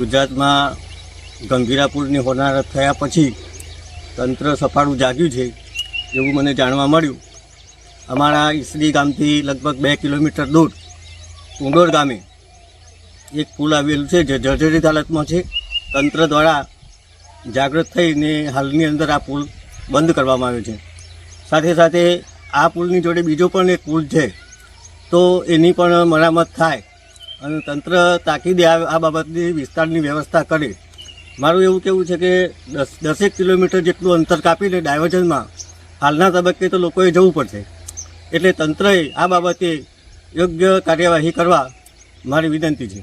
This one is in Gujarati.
ગુજરાતમાં ગંભીરા પુલની હોનારત થયા પછી તંત્ર સફાળું જાગ્યું છે એવું મને જાણવા મળ્યું. અમારા ઈસરી ગામથી લગભગ 2 કિલોમીટર દૂર ટુંડોર ગામે એક પુલ આવેલું છે જે જર્જરિત હાલતમાં છે. તંત્ર દ્વારા જાગૃત થઈને હાલની અંદર આ પુલ બંધ કરવામાં આવ્યો છે. સાથે સાથે આ પુલની જોડે બીજો પણ એક પુલ છે, તો એની પણ મરામત થાય અને તંત્ર તાકીદે આ બાબતની વિસ્તારની વ્યવસ્થા કરે. મારું એવું કહેવું છે કે 10 કિલોમીટર જેટલું અંતર કાપીને ડાયવર્ઝનમાં હાલના તબક્કે તો લોકોએ જવું પડશે. એટલે તંત્રએ આ બાબતે યોગ્ય કાર્યવાહી કરવા મારી વિનંતી છે.